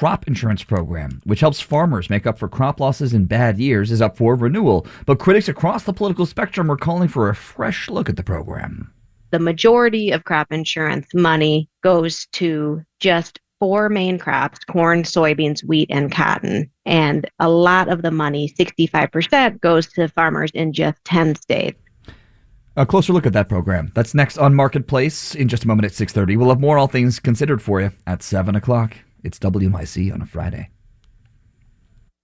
crop insurance program, which helps farmers make up for crop losses in bad years, is up for renewal. But critics across the political spectrum are calling for a fresh look at the program. The majority of crop insurance money goes to just four main crops: corn, soybeans, wheat, and cotton. And a lot of the money, 65%, goes to farmers in just 10 states. A closer look at that program. That's next on Marketplace in just a moment at 6:30. We'll have more All Things Considered for you at 7 o'clock. It's WNYC on a Friday.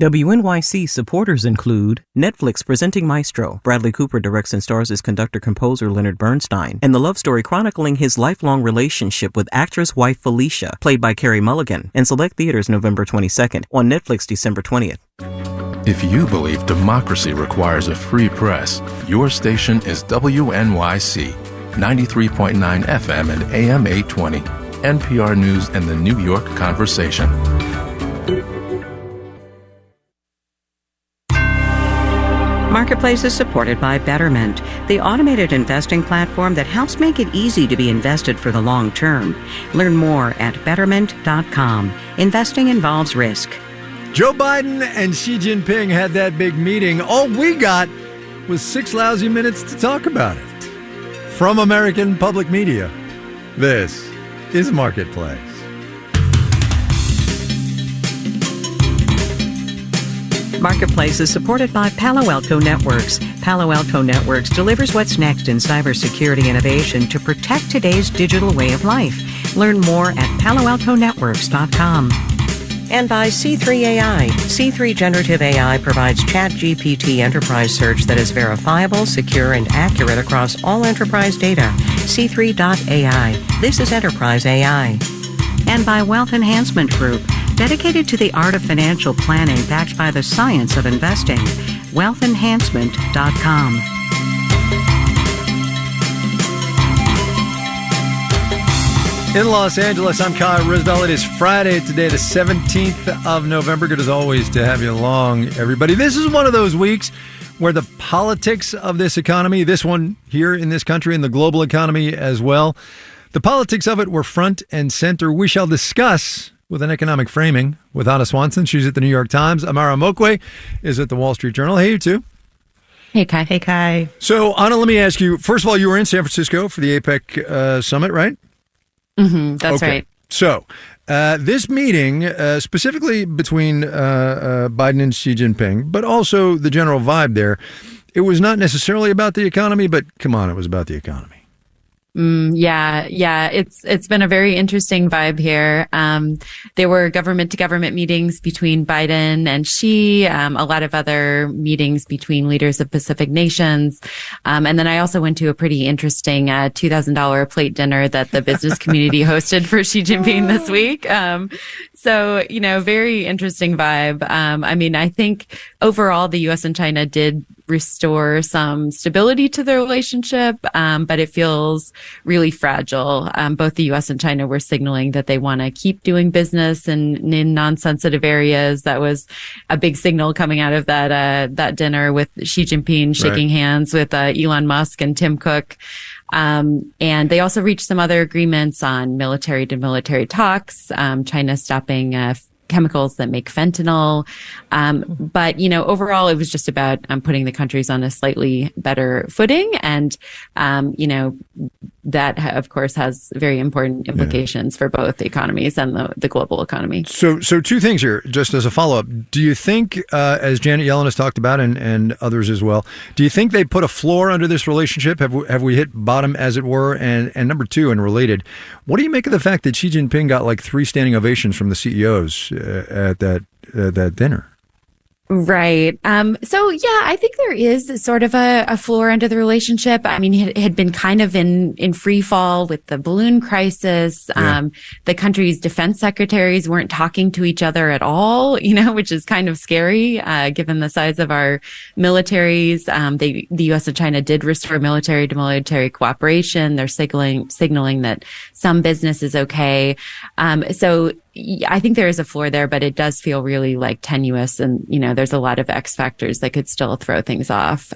WNYC supporters include Netflix presenting Maestro. Bradley Cooper directs and stars as conductor-composer Leonard Bernstein, and the love story chronicling his lifelong relationship with actress wife Felicia, played by Carey Mulligan, in select theaters November 22nd, on Netflix December 20th. If you believe democracy requires a free press, your station is WNYC, 93.9 FM and AM 820, NPR News and the New York Conversation. Marketplace is supported by Betterment, the automated investing platform that helps make it easy to be invested for the long term. Learn more at Betterment.com. Investing involves risk. Joe Biden and Xi Jinping had that big meeting. All we got was 6 lousy minutes to talk about it. From American Public Media, this is Marketplace. Marketplace is supported by Palo Alto Networks. Palo Alto Networks delivers what's next in cybersecurity innovation to protect today's digital way of life. Learn more at paloaltonetworks.com. And by C3 AI. C3 Generative AI provides ChatGPT enterprise search that is verifiable, secure, and accurate across all enterprise data. C3.ai. This is enterprise AI. And by Wealth Enhancement Group, dedicated to the art of financial planning backed by the science of investing. WealthEnhancement.com. In Los Angeles, I'm Kai Risdall. It is Friday today, the 17th of November. Good as always to have you along, everybody. This is one of those weeks where the politics of this economy, this one here in this country and the global economy as well, the politics of it were front and center. We shall discuss with an economic framing with Anna Swanson. She's at the New York Times. Amara Mokwe is at the Wall Street Journal. Hey, you two. Hey, Kai. Hey, Kai. So, Anna, let me ask you, first of all, you were in San Francisco for the APEC summit, right? Mm-hmm, that's okay. Right. So, this meeting, specifically between Biden and Xi Jinping, but also the general vibe there, it was not necessarily about the economy, but come on, it was about the economy. Yeah. It's been a very interesting vibe here. There were government to government meetings between Biden and Xi, a lot of other meetings between leaders of Pacific nations. And then I also went to a pretty interesting $2,000 plate dinner that the business community hosted for Xi Jinping this week. So, very interesting vibe. I think overall the U.S. and China did restore some stability to the relationship, but it feels really fragile. Both the U.S. and China were signaling that they want to keep doing business in non-sensitive areas. That was a big signal coming out of that dinner with Xi Jinping shaking hands with Elon Musk and Tim Cook. And they also reached some other agreements on military to military talks, China stopping chemicals that make fentanyl. But, overall, it was just about the countries on a slightly better footing. And, that, of course, has very important implications for both the economies and the global economy. So two things here, just as a follow-up. Do you think, as Janet Yellen has talked about and others as well, do you think they put a floor under this relationship? Have we hit bottom, as it were? And number two, and related, what do you make of the fact that Xi Jinping got like 3 standing ovations from the CEOs at that dinner? Right. I think there is sort of a floor under the relationship. It had been kind of in free fall with the balloon crisis. Yeah. The country's defense secretaries weren't talking to each other at all, which is kind of scary, given the size of our militaries. The U.S. and China did restore military to military cooperation. They're signaling that some business is okay. I think there is a floor there, but it does feel really like tenuous. And, there's a lot of X factors that could still throw things off.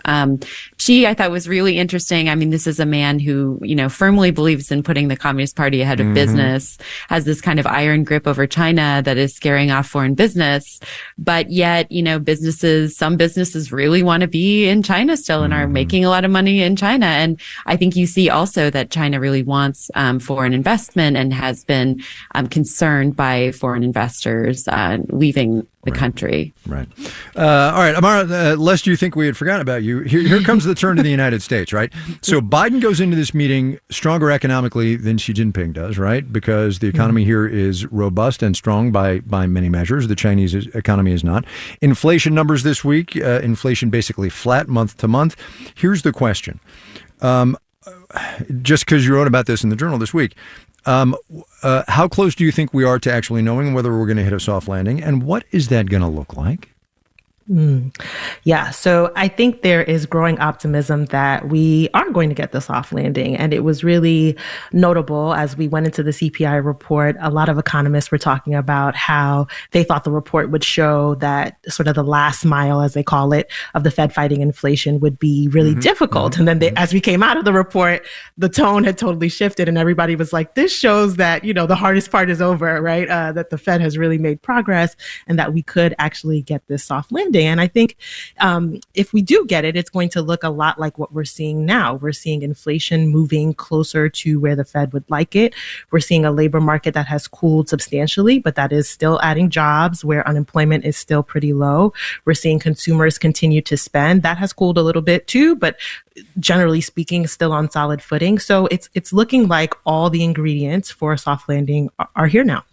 Xi, I thought, was really interesting. I mean, this is a man who, firmly believes in putting the Communist Party ahead of business, has this kind of iron grip over China that is scaring off foreign business. But yet, some businesses really want to be in China still and are making a lot of money in China. And I think you see also that China really wants foreign investment and has been concerned by foreign investors leaving the country. Right. All right, Amara, lest you think we had forgotten about you, here comes the turn to the United States, right? So Biden goes into this meeting stronger economically than Xi Jinping does, right? Because the economy here is robust and strong by many measures. The Chinese economy is not. Inflation numbers this week, inflation basically flat month to month. Here's the question. Just because you wrote about this in the Journal this week, how close do you think we are to actually knowing whether we're going to hit a soft landing, and what is that going to look like? Yeah, so I think there is growing optimism that we are going to get the soft landing. And it was really notable as we went into the CPI report. A lot of economists were talking about how they thought the report would show that sort of the last mile, as they call it, of the Fed fighting inflation would be really difficult. And then as we came out of the report, the tone had totally shifted and everybody was like, this shows that, the hardest part is over, right? That the Fed has really made progress and that we could actually get this soft landing. And I think if we do get it, it's going to look a lot like what we're seeing now. We're seeing inflation moving closer to where the Fed would like it. We're seeing a labor market that has cooled substantially, but that is still adding jobs where unemployment is still pretty low. We're seeing consumers continue to spend. That has cooled a little bit too, but generally speaking, still on solid footing. So it's looking like all the ingredients for a soft landing are here now.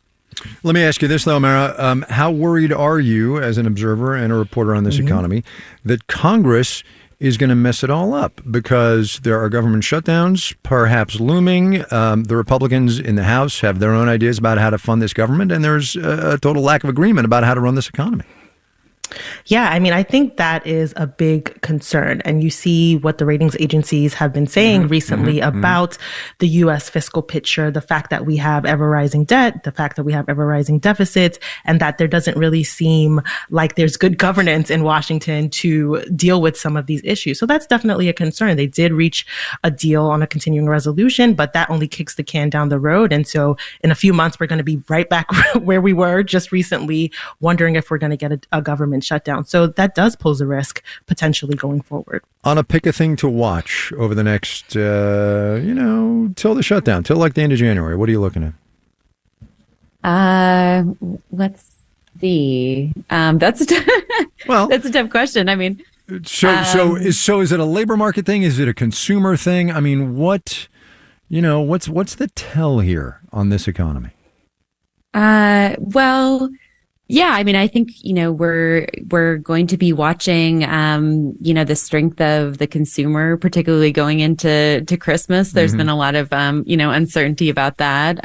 Let me ask you this, though, Mara. How worried are you as an observer and a reporter on this economy that Congress is going to mess it all up because there are government shutdowns perhaps looming? The Republicans in the House have their own ideas about how to fund this government, and there's a total lack of agreement about how to run this economy. Yeah, I mean, I think that is a big concern. And you see what the ratings agencies have been saying recently about the U.S. fiscal picture, the fact that we have ever rising debt, the fact that we have ever rising deficits, and that there doesn't really seem like there's good governance in Washington to deal with some of these issues. So that's definitely a concern. They did reach a deal on a continuing resolution, but that only kicks the can down the road. And so in a few months, we're going to be right back where we were just recently, wondering if we're going to get a government shutdown. So that does pose a risk potentially going forward. On a pick a thing to watch over the next, till the shutdown, till like the end of January, what are you looking at? Let's see. That's a tough question. I mean, so is it a labor market thing? Is it a consumer thing? I mean, what's the tell here on this economy? Well, yeah, I mean, I think, we're going to be watching, the strength of the consumer, particularly going into Christmas. There's been a lot of, uncertainty about that.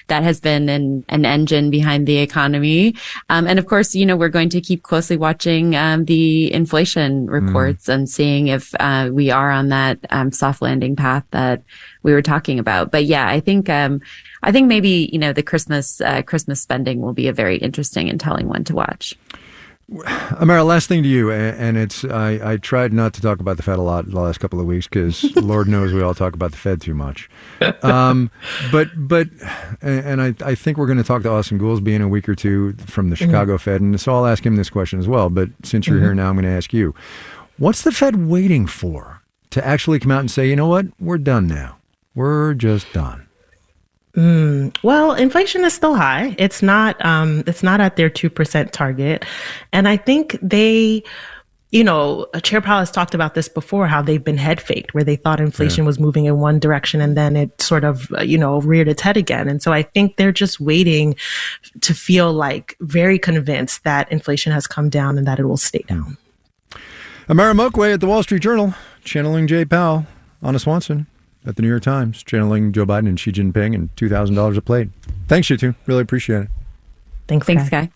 That has been an engine behind the economy. And of course, we're going to keep closely watching, the inflation reports and seeing if, we are on that, soft landing path that we were talking about. But yeah, I think maybe, the Christmas spending will be a very interesting and telling one to watch. Amara, last thing to you, and it's I tried not to talk about the Fed a lot the last couple of weeks because Lord knows we all talk about the Fed too much. But I think we're going to talk to Austan Goolsbee in a week or two from the Chicago Fed, and so I'll ask him this question as well. But since you're here now, I'm going to ask you, what's the Fed waiting for to actually come out and say, you know what, we're done now? We're just done. Well, inflation is still high. It's not at their 2% target. And I think they, Chair Powell has talked about this before, how they've been head faked, where they thought inflation was moving in one direction and then it sort of, reared its head again. And so I think they're just waiting to feel like very convinced that inflation has come down and that it will stay down. Amara Mokway at the Wall Street Journal, channeling Jay Powell. Anna Swanson at the New York Times, channeling Joe Biden and Xi Jinping and $2,000 a plate. Thanks, you two. Really appreciate it. Thanks, Guy.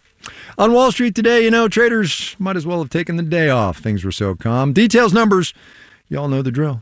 On Wall Street today, traders might as well have taken the day off. Things were so calm. Details, numbers, y'all know the drill.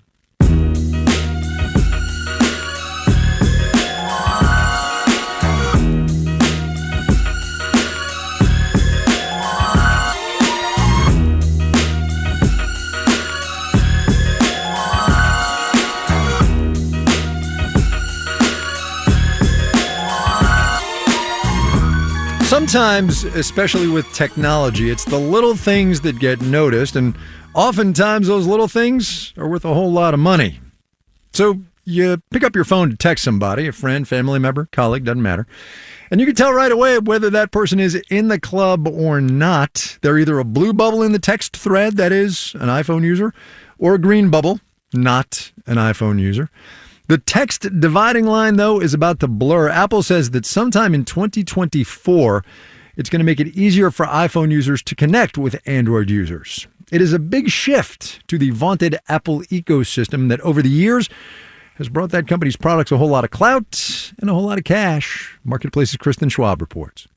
Sometimes, especially with technology, it's the little things that get noticed, and oftentimes those little things are worth a whole lot of money. So you pick up your phone to text somebody, a friend, family member, colleague, doesn't matter. And you can tell right away whether that person is in the club or not. They're either a blue bubble in the text thread, that is, an iPhone user, or a green bubble, not an iPhone user. The text dividing line, though, is about to blur. Apple says that sometime in 2024, it's going to make it easier for iPhone users to connect with Android users. It is a big shift to the vaunted Apple ecosystem that over the years has brought that company's products a whole lot of clout and a whole lot of cash. Marketplace's Kristen Schwab reports.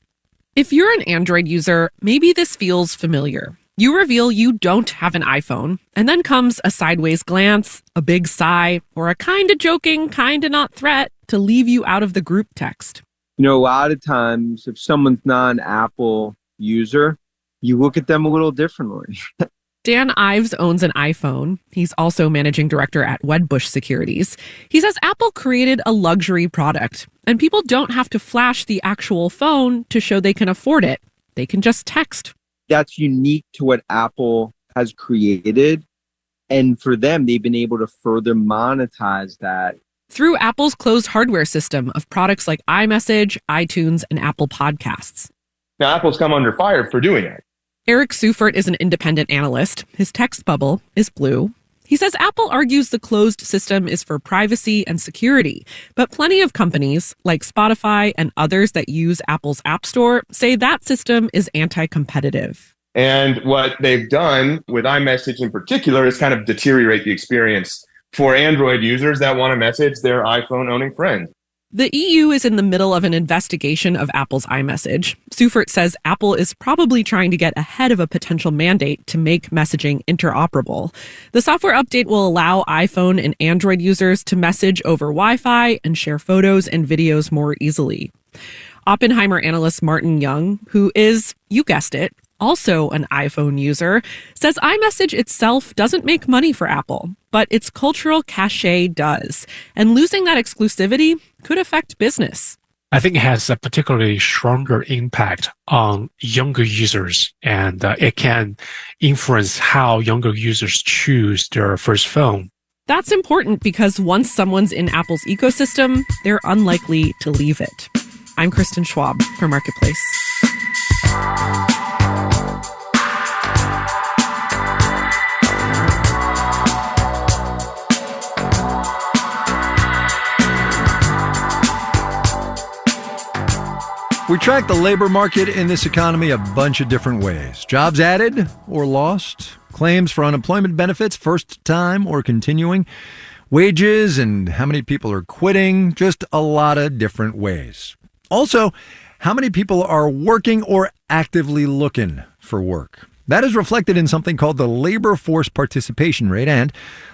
If you're an Android user, maybe this feels familiar. You reveal you don't have an iPhone, and then comes a sideways glance, a big sigh, or a kind of joking, kind of not threat to leave you out of the group text. You know, a lot of times, if someone's not an Apple user, you look at them a little differently. Dan Ives owns an iPhone. He's also managing director at Wedbush Securities. He says Apple created a luxury product, and people don't have to flash the actual phone to show they can afford it. They can just text. That's unique to what Apple has created. And for them, they've been able to further monetize that. Through Apple's closed hardware system of products like iMessage, iTunes, and Apple Podcasts. Now, Apple's come under fire for doing it. Eric Seufert is an independent analyst. His text bubble is blue. He says Apple argues the closed system is for privacy and security, but plenty of companies, like Spotify and others that use Apple's App Store, say that system is anti-competitive. And what they've done with iMessage in particular is kind of deteriorate the experience for Android users that want to message their iPhone-owning friends. The EU is in the middle of an investigation of Apple's iMessage. Seufert says Apple is probably trying to get ahead of a potential mandate to make messaging interoperable. The software update will allow iPhone and Android users to message over Wi-Fi and share photos and videos more easily. Oppenheimer analyst Martin Young, who is, you guessed it, also an iPhone user, says iMessage itself doesn't make money for Apple, but its cultural cachet does. And losing that exclusivity could affect business. I think it has a particularly stronger impact on younger users, and it can influence how younger users choose their first phone. That's important because once someone's in Apple's ecosystem, they're unlikely to leave it. I'm Kristen Schwab for Marketplace. We track the labor market in this economy a bunch of different ways. Jobs added or lost, claims for unemployment benefits, first time or continuing, wages and how many people are quitting, just a lot of different ways. Also, how many people are working or actively looking for work. That is reflected in something called the labor force participation rate. And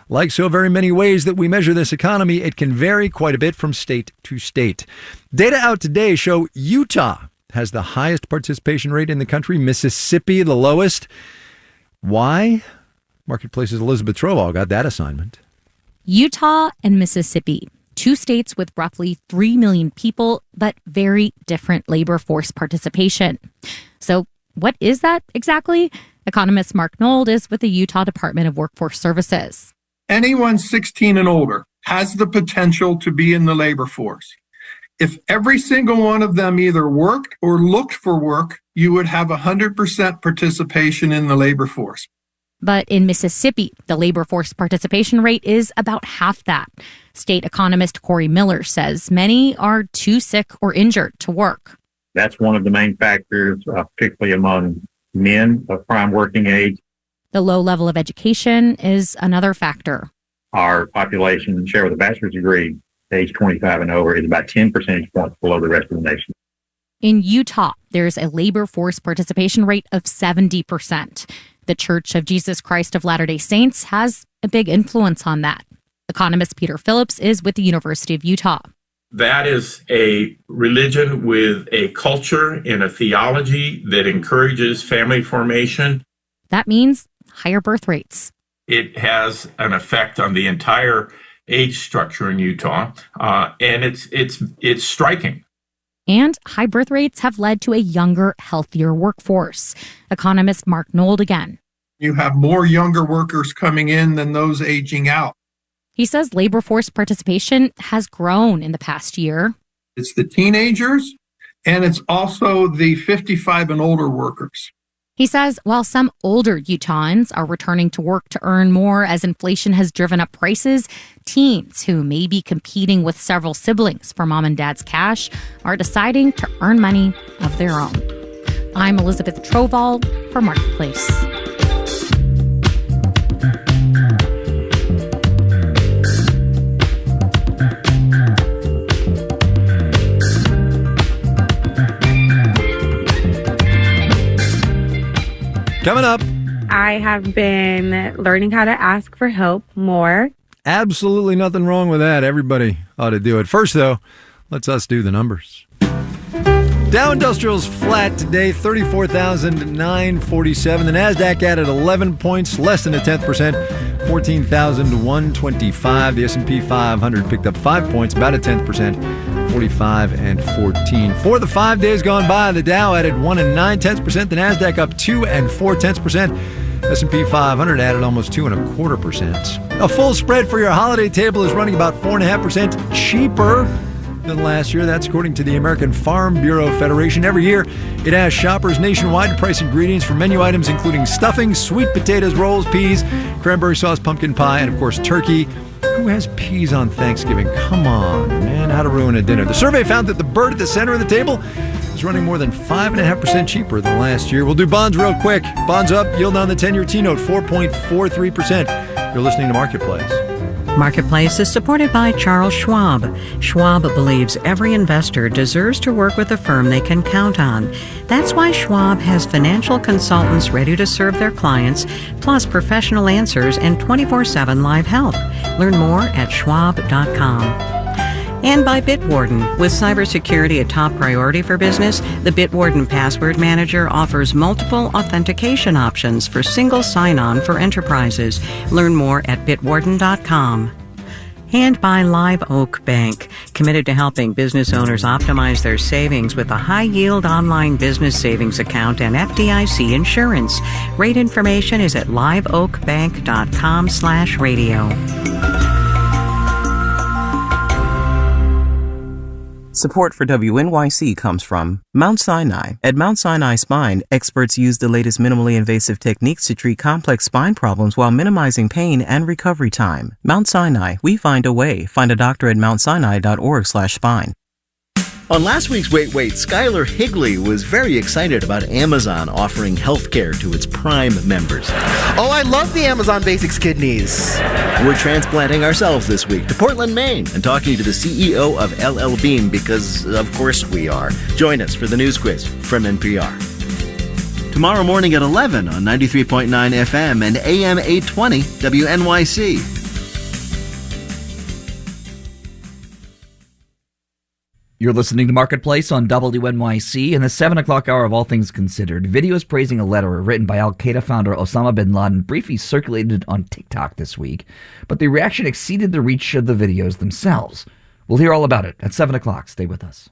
like so very many ways that we measure this economy, it can vary quite a bit from state to state. Data out today show Utah has the highest participation rate in the country, Mississippi the lowest. Why? Marketplace's Elizabeth Trovall got that assignment. Utah and Mississippi, two states with roughly 3 million people, but very different labor force participation. So what is that exactly? Economist Mark Nold is with the Utah Department of Workforce Services. Anyone 16 and older has the potential to be in the labor force. If every single one of them either worked or looked for work, you would have 100% participation in the labor force. But in Mississippi, the labor force participation rate is about half that. State economist Corey Miller says many are too sick or injured to work. That's one of the main factors, particularly among men of prime working age. The low level of education is another factor. Our population share with a bachelor's degree, age 25 and over, is about 10 percentage points below the rest of the nation. In Utah, there's a labor force participation rate of 70%. The Church of Jesus Christ of Latter-day Saints has a big influence on that. Economist Peter Phillips is with the University of Utah. That is a religion with a culture and a theology that encourages family formation. That means higher birth rates. It has an effect on the entire age structure in Utah, and it's striking. And high birth rates have led to a younger, healthier workforce. Economist Mark Nold again. You have more younger workers coming in than those aging out. He says labor force participation has grown in the past year. It's the teenagers, and it's also the 55 and older workers. He says while some older Utahns are returning to work to earn more as inflation has driven up prices, teens who may be competing with several siblings for mom and dad's cash are deciding to earn money of their own. I'm Elizabeth Troval for Marketplace. Coming up, I have been learning how to ask for help more. Absolutely nothing wrong with that. Everybody ought to do it. First, though, let's us do the numbers. Dow Industrial's flat today, 34,947. The NASDAQ added 11 points, less than 0.1%, 14,125. The S&P 500 picked up 5 points, about 0.1%, 45 and 14. For the 5 days gone by, the Dow added 1 9/10%, the NASDAQ up 2 4/10%. S&P 500 added almost 2.25%. A full spread for your holiday table is running about 4.5% cheaper than last year. That's according to the American Farm Bureau Federation. Every year, it asks shoppers nationwide to price ingredients for menu items including stuffing, sweet potatoes, rolls, peas, cranberry sauce, pumpkin pie, and of course turkey. Who has peas on Thanksgiving? Come on, man, how to ruin a dinner. The survey found that the bird at the center of the table is running more than 5.5% cheaper than last year. We'll do bonds real quick. Bonds up, yield on the 10-year T-note, 4.43%. You're listening to Marketplace. Marketplace is supported by Charles Schwab. Schwab believes every investor deserves to work with a firm they can count on. That's why Schwab has financial consultants ready to serve their clients, plus professional answers and 24/7 live help. Learn more at schwab.com. And by Bitwarden. With cybersecurity a top priority for business, the Bitwarden Password Manager offers multiple authentication options for single sign-on for enterprises. Learn more at bitwarden.com. And by Live Oak Bank, committed to helping business owners optimize their savings with a high-yield online business savings account and FDIC insurance. Rate information is at liveoakbank.com/radio. Support for WNYC comes from Mount Sinai. At Mount Sinai Spine, experts use the latest minimally invasive techniques to treat complex spine problems while minimizing pain and recovery time. Mount Sinai, we find a way. Find a doctor at mountsinai.org/spine. On last week's Wait, Skylar Higley was very excited about Amazon offering healthcare to its Prime members. Oh, I love the Amazon Basics kidneys. We're transplanting ourselves this week to Portland, Maine, and talking to the CEO of LL Bean because, of course, we are. Join us for the news quiz from NPR. Tomorrow morning at 11 on 93.9 FM and AM 820 WNYC. You're listening to Marketplace on WNYC in the 7 o'clock hour of All Things Considered. Videos praising a letter written by Al-Qaeda founder Osama bin Laden briefly circulated on TikTok this week, but the reaction exceeded the reach of the videos themselves. We'll hear all about it at 7 o'clock. Stay with us.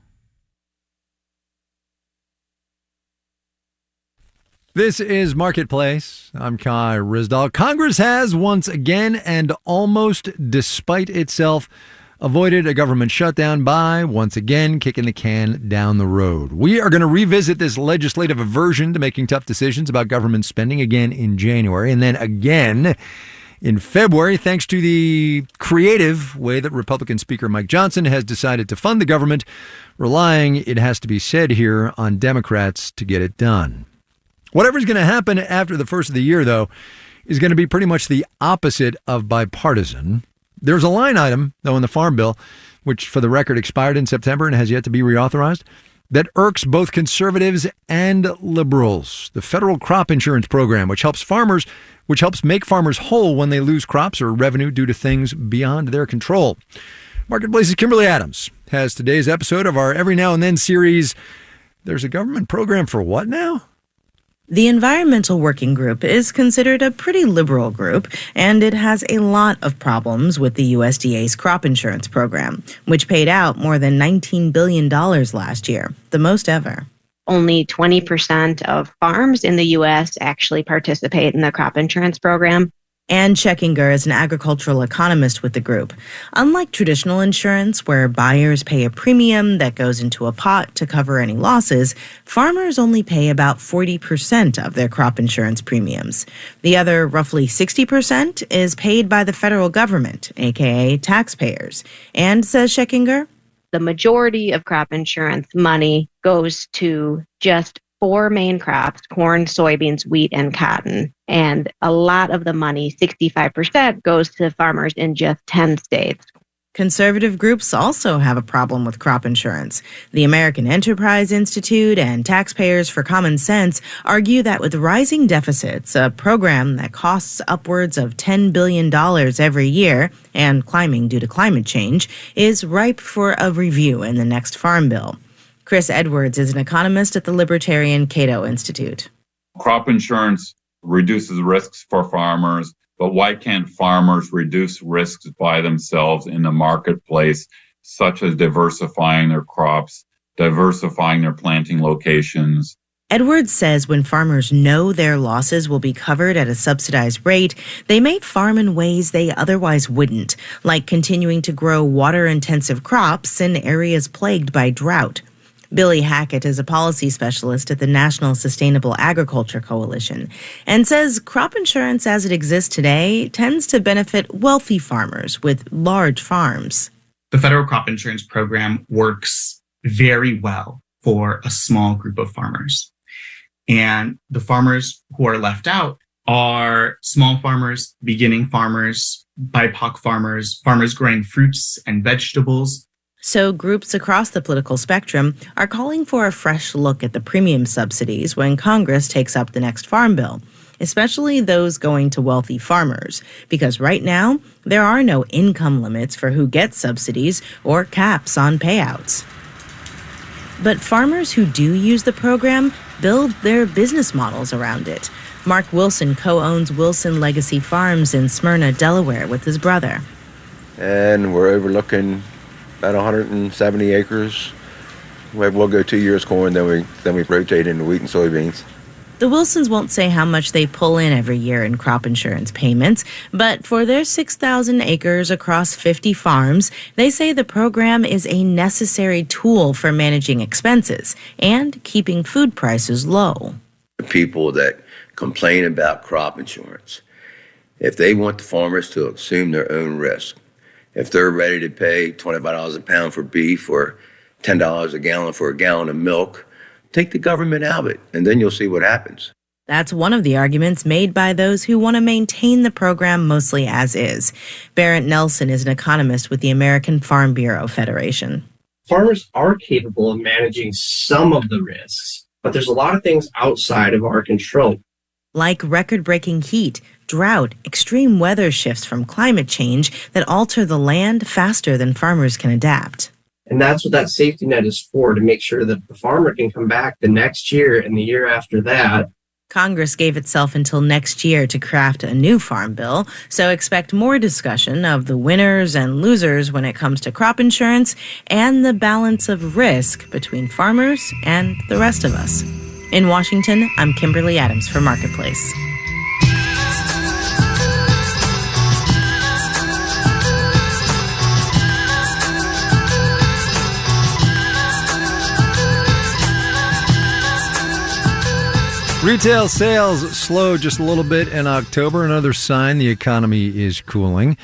This is Marketplace. I'm Kai Ryssdal. Congress has once again and almost despite itself avoided a government shutdown by, once again, kicking the can down the road. We are going to revisit this legislative aversion to making tough decisions about government spending again in January and then again in February, thanks to the creative way that Republican Speaker Mike Johnson has decided to fund the government, relying, it has to be said here, on Democrats to get it done. Whatever's going to happen after the first of the year, though, is going to be pretty much the opposite of bipartisan. There's a line item, though, in the Farm Bill, which for the record expired in September and has yet to be reauthorized, that irks both conservatives and liberals. The federal crop insurance program, which helps make farmers whole when they lose crops or revenue due to things beyond their control. Marketplace's Kimberly Adams has today's episode of our Every Now and Then series, There's a Government Program for What Now? The Environmental Working Group is considered a pretty liberal group, and it has a lot of problems with the USDA's crop insurance program, which paid out more than $19 billion last year, the most ever. Only 20% of farms in the U.S. actually participate in the crop insurance program. Ann Checkinger is an agricultural economist with the group. Unlike traditional insurance, where buyers pay a premium that goes into a pot to cover any losses, farmers only pay about 40% of their crop insurance premiums. The other, roughly 60%, is paid by the federal government, aka taxpayers. And, says Checkinger, the majority of crop insurance money goes to just 4 main crops: corn, soybeans, wheat, and cotton. And a lot of the money, 65%, goes to farmers in just 10 states. Conservative groups also have a problem with crop insurance. The American Enterprise Institute and Taxpayers for Common Sense argue that with rising deficits, a program that costs upwards of $10 billion every year and climbing due to climate change is ripe for a review in the next Farm Bill. Chris Edwards is an economist at the Libertarian Cato Institute. Crop insurance reduces risks for farmers, but why can't farmers reduce risks by themselves in the marketplace, such as diversifying their crops, diversifying their planting locations? Edwards says when farmers know their losses will be covered at a subsidized rate, they may farm in ways they otherwise wouldn't, like continuing to grow water-intensive crops in areas plagued by drought. Billy Hackett is a policy specialist at the National Sustainable Agriculture Coalition and says crop insurance as it exists today tends to benefit wealthy farmers with large farms. The federal crop insurance program works very well for a small group of farmers. And the farmers who are left out are small farmers, beginning farmers, BIPOC farmers, farmers growing fruits and vegetables. So groups across the political spectrum are calling for a fresh look at the premium subsidies when Congress takes up the next Farm Bill, especially those going to wealthy farmers, because right now there are no income limits for who gets subsidies or caps on payouts. But farmers who do use the program build their business models around it. Mark Wilson co-owns Wilson Legacy Farms in Smyrna, Delaware, with his brother. And we're overlooking about 170 acres. We'll go 2 years corn, then we rotate into wheat and soybeans. The Wilsons won't say how much they pull in every year in crop insurance payments, but for their 6,000 acres across 50 farms, they say the program is a necessary tool for managing expenses and keeping food prices low. The people that complain about crop insurance, if they want the farmers to assume their own risk, if they're ready to pay $25 a pound for beef or $10 a gallon for a gallon of milk, take the government out of it, and then you'll see what happens. That's one of the arguments made by those who want to maintain the program mostly as is. Barrett Nelson is an economist with the American Farm Bureau Federation. Farmers are capable of managing some of the risks, but there's a lot of things outside of our control. Like record-breaking heat, drought, extreme weather shifts from climate change that alter the land faster than farmers can adapt. And that's what that safety net is for, to make sure that the farmer can come back the next year and the year after that. Congress gave itself until next year to craft a new farm bill, so expect more discussion of the winners and losers when it comes to crop insurance and the balance of risk between farmers and the rest of us. In Washington, I'm Kimberly Adams for Marketplace. Retail sales slowed just a little bit in October, another sign the economy is cooling.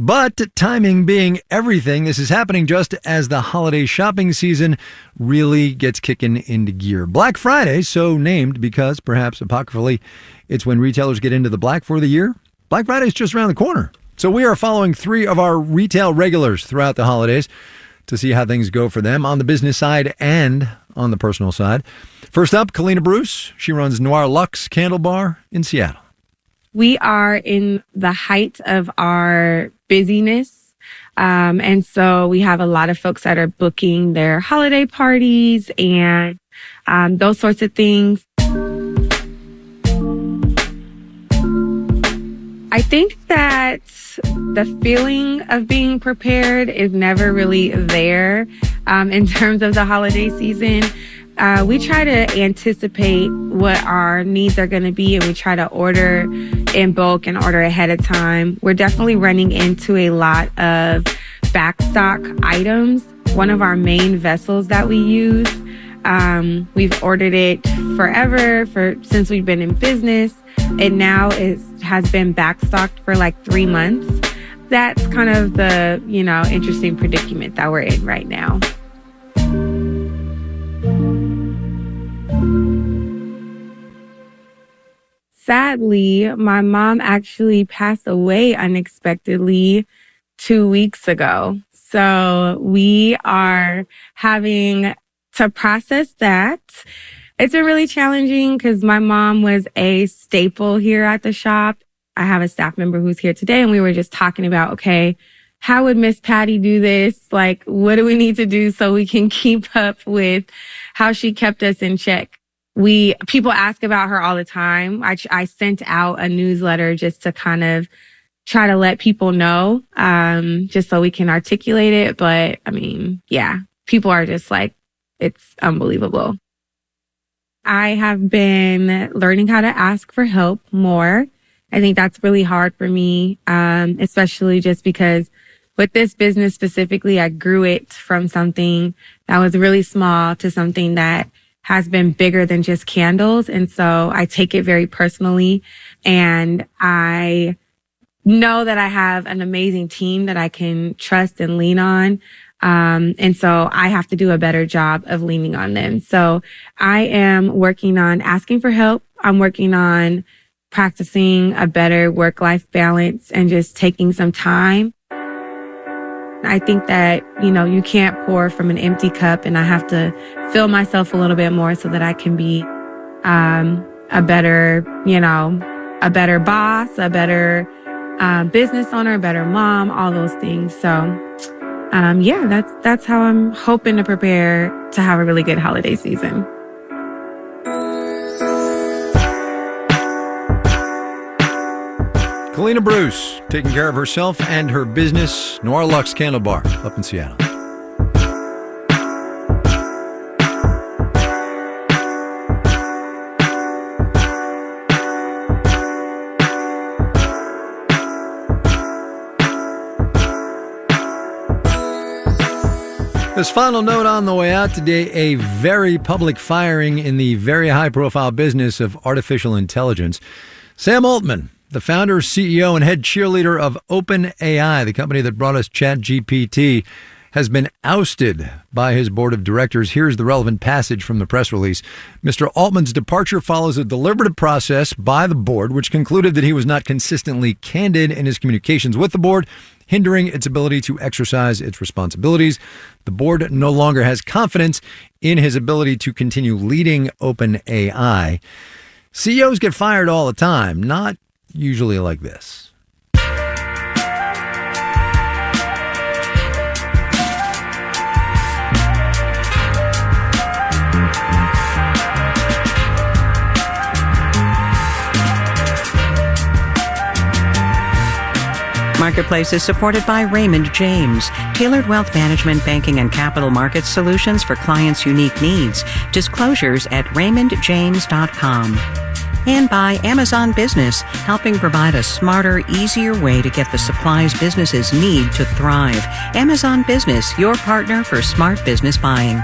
But timing being everything, this is happening just as the holiday shopping season really gets kicking into gear. Black Friday, so named because, perhaps apocryphally, it's when retailers get into the black for the year. Black Friday is just around the corner. So we are following 3 of our retail regulars throughout the holidays to see how things go for them on the business side and on the personal side. First up, Kalina Bruce. She runs Noir Luxe Candle Bar in Seattle. We are in the height of our busyness. And so we have a lot of folks that are booking their holiday parties and those sorts of things. I think that the feeling of being prepared is never really there in terms of the holiday season. We try to anticipate what our needs are going to be, and we try to order in bulk and order ahead of time. We're definitely running into a lot of backstock items. One of our main vessels that we use, we've ordered it forever since we've been in business. It now has been backstocked for like 3 months. That's kind of the, interesting predicament that we're in right now. Sadly, my mom actually passed away unexpectedly 2 weeks ago. So we are having to process that. It's been really challenging because my mom was a staple here at the shop. I have a staff member who's here today, and we were just talking about, okay, how would Miss Patty do this? Like, what do we need to do so we can keep up with how she kept us in check? People ask about her all the time. I sent out a newsletter just to kind of try to let people know, just so we can articulate it. But I mean, yeah, people are just like, it's unbelievable. I have been learning how to ask for help more. I think that's really hard for me, especially just because with this business specifically, I grew it from something that was really small to something that has been bigger than just candles. And so I take it very personally, and I know that I have an amazing team that I can trust and lean on. And so I have to do a better job of leaning on them. So I am working on asking for help. I'm working on practicing a better work-life balance and just taking some time. I think that, you can't pour from an empty cup, and I have to fill myself a little bit more so that I can be a better boss, a better business owner, a better mom, all those things. So that's how I'm hoping to prepare to have a really good holiday season. Kalina Bruce, taking care of herself and her business. Noir Lux Candle Bar up in Seattle. This final note on the way out today, a very public firing in the very high-profile business of artificial intelligence. Sam Altman, the founder, CEO, and head cheerleader of OpenAI, the company that brought us ChatGPT, has been ousted by his board of directors. Here's the relevant passage from the press release. Mr. Altman's departure follows a deliberative process by the board, which concluded that he was not consistently candid in his communications with the board, hindering its ability to exercise its responsibilities. The board no longer has confidence in his ability to continue leading OpenAI. CEOs get fired all the time, not usually like this. Marketplace is supported by Raymond James, tailored wealth management, banking, and capital markets solutions for clients' unique needs. Disclosures at raymondjames.com. And by Amazon Business, helping provide a smarter, easier way to get the supplies businesses need to thrive. Amazon Business, your partner for smart business buying.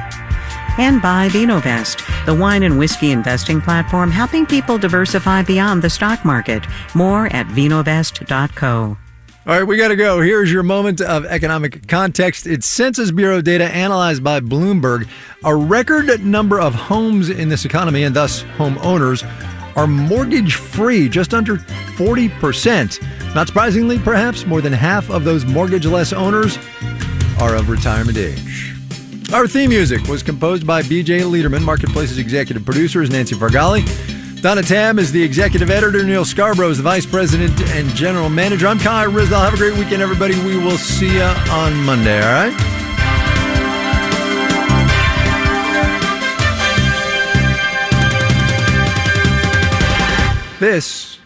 And by VinoVest, the wine and whiskey investing platform helping people diversify beyond the stock market. More at vinovest.co. All right, we got to go. Here's your moment of economic context. It's Census Bureau data analyzed by Bloomberg. A record number of homes in this economy, and thus homeowners, are mortgage-free, just under 40%. Not surprisingly, perhaps, more than half of those mortgage-less owners are of retirement age. Our theme music was composed by B.J. Liederman. Marketplace's executive producer is Nancy Fargali. Donna Tam is the executive editor. Neil Scarborough is the vice president and general manager. I'm Kai Ryssdal. Have a great weekend, everybody. We will see you on Monday, all right? This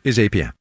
is APM.